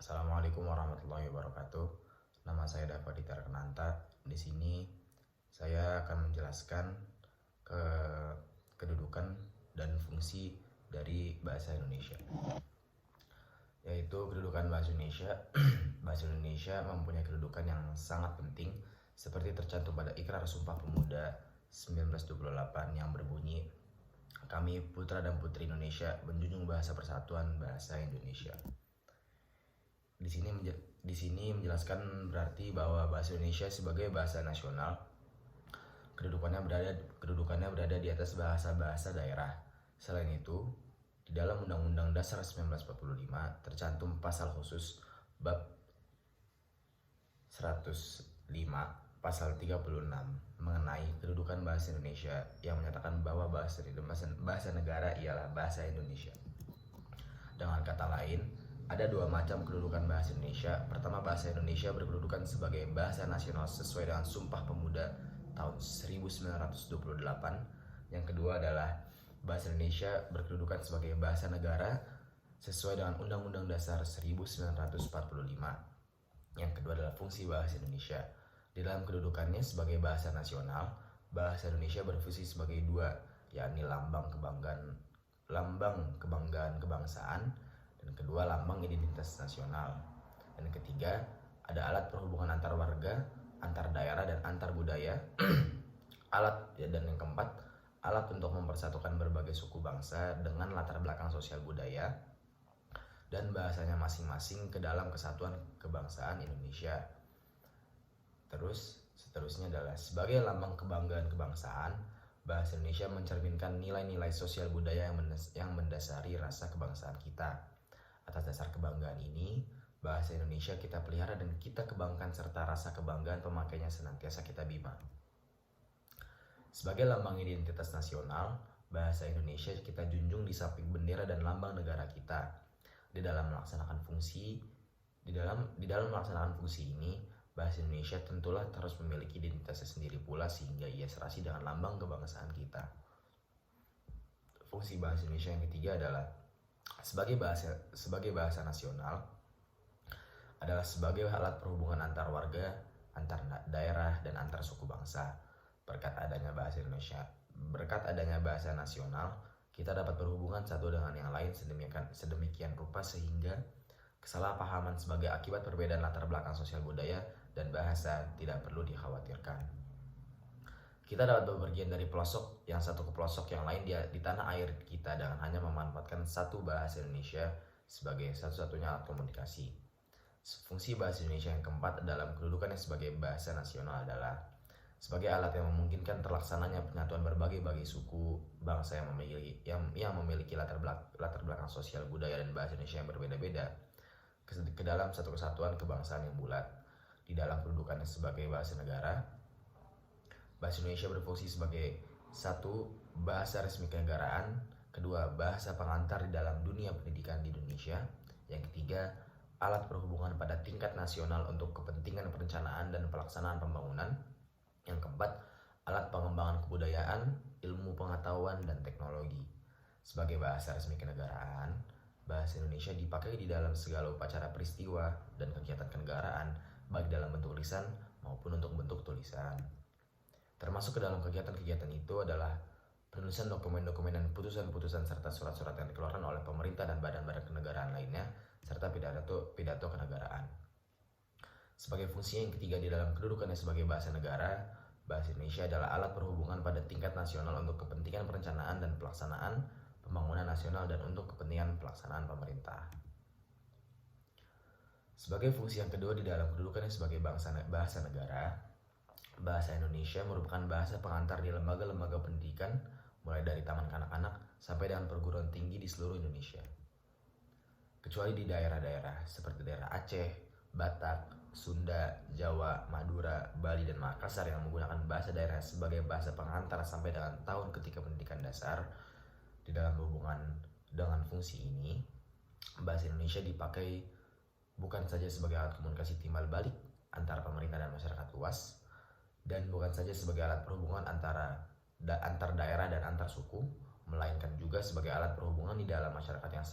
Assalamualaikum warahmatullahi wabarakatuh. Nama saya Dava Dita Rekananta. Di sini saya akan menjelaskan ke kedudukan dan fungsi dari bahasa Indonesia. Yaitu kedudukan bahasa Indonesia. Bahasa Indonesia mempunyai kedudukan yang sangat penting seperti tercantum pada Ikrar Sumpah Pemuda 1928 yang berbunyi, "Kami putra dan putri Indonesia menjunjung bahasa persatuan bahasa Indonesia." Di sini menjelaskan berarti bahwa bahasa Indonesia sebagai bahasa nasional kedudukannya berada di atas bahasa-bahasa daerah. Selain itu, di dalam Undang-Undang Dasar 1945 tercantum pasal khusus bab 105 pasal 36 mengenai kedudukan bahasa Indonesia yang menyatakan bahwa bahasa negara ialah bahasa Indonesia. Dengan kata lain, ada dua macam kedudukan bahasa Indonesia. Pertama, bahasa Indonesia berkedudukan sebagai bahasa nasional sesuai dengan Sumpah Pemuda tahun 1928. Yang kedua adalah bahasa Indonesia berkedudukan sebagai bahasa negara sesuai dengan Undang-Undang Dasar 1945. Yang kedua adalah fungsi bahasa Indonesia. Di dalam kedudukannya sebagai bahasa nasional, bahasa Indonesia berfungsi sebagai dua, yakni lambang kebanggaan kebangsaan, dan kedua lambang identitas nasional. Dan ketiga, ada alat perhubungan antar warga, antar daerah, dan antar budaya. Dan yang keempat, alat untuk mempersatukan berbagai suku bangsa dengan latar belakang sosial budaya dan bahasanya masing-masing ke dalam kesatuan kebangsaan Indonesia. Seterusnya adalah sebagai lambang kebanggaan kebangsaan, bahasa Indonesia mencerminkan nilai-nilai sosial budaya yang mendasari rasa kebangsaan kita. Atas dasar kebanggaan ini, bahasa Indonesia kita pelihara dan kita kembangkan serta rasa kebanggaan pemakainya senantiasa kita bina. Sebagai lambang identitas nasional, bahasa Indonesia kita junjung di samping bendera dan lambang negara kita. Di dalam melaksanakan fungsi ini, bahasa Indonesia tentulah terus memiliki identitasnya sendiri pula sehingga ia serasi dengan lambang kebangsaan kita. Fungsi bahasa Indonesia yang ketiga adalah sebagai bahasa nasional, adalah sebagai alat perhubungan antar warga, antar daerah, dan antar suku bangsa. Berkat adanya bahasa nasional, kita dapat berhubungan satu dengan yang lain sedemikian rupa sehingga kesalahpahaman sebagai akibat perbedaan latar belakang sosial budaya dan bahasa tidak perlu dikhawatirkan. Kita dapat bepergian dari pelosok yang satu ke pelosok yang lain di tanah air kita dengan hanya memanfaatkan satu bahasa Indonesia sebagai satu-satunya alat komunikasi. Fungsi bahasa Indonesia yang keempat dalam kedudukannya sebagai bahasa nasional adalah sebagai alat yang memungkinkan terlaksananya penyatuan berbagai suku bangsa yang memiliki latar belakang sosial budaya dan bahasa Indonesia yang berbeda-beda ke dalam satu kesatuan kebangsaan yang bulat. Di dalam kedudukannya sebagai bahasa negara, bahasa Indonesia berfungsi sebagai satu, bahasa resmi kenegaraan, kedua, bahasa pengantar di dalam dunia pendidikan di Indonesia, yang ketiga, alat perhubungan pada tingkat nasional untuk kepentingan perencanaan dan pelaksanaan pembangunan, yang keempat, alat pengembangan kebudayaan, ilmu pengetahuan, dan teknologi. Sebagai bahasa resmi kenegaraan, bahasa Indonesia dipakai di dalam segala upacara peristiwa dan kegiatan kenegaraan, baik dalam bentuk lisan maupun untuk bentuk tulisan. Termasuk ke dalam kegiatan-kegiatan itu adalah penulisan dokumen-dokumen dan putusan-putusan serta surat-surat yang dikeluarkan oleh pemerintah dan badan-badan kenegaraan lainnya, serta pidato kenegaraan. Sebagai fungsi yang ketiga di dalam kedudukannya sebagai bahasa negara, bahasa Indonesia adalah alat perhubungan pada tingkat nasional untuk kepentingan perencanaan dan pelaksanaan pembangunan nasional dan untuk kepentingan pelaksanaan pemerintah. Sebagai fungsi yang kedua di dalam kedudukannya sebagai bahasa negara, bahasa Indonesia merupakan bahasa pengantar di lembaga-lembaga pendidikan mulai dari taman kanak-kanak sampai dengan perguruan tinggi di seluruh Indonesia. Kecuali di daerah-daerah seperti daerah Aceh, Batak, Sunda, Jawa, Madura, Bali, dan Makassar yang menggunakan bahasa daerah sebagai bahasa pengantar sampai dengan tahun ketiga pendidikan dasar. Di dalam hubungan dengan fungsi ini, bahasa Indonesia dipakai bukan saja sebagai alat komunikasi timbal balik antara pemerintah dan masyarakat luas, dan bukan saja sebagai alat perhubungan antar daerah dan antar suku, melainkan juga sebagai alat perhubungan di dalam masyarakat yang sama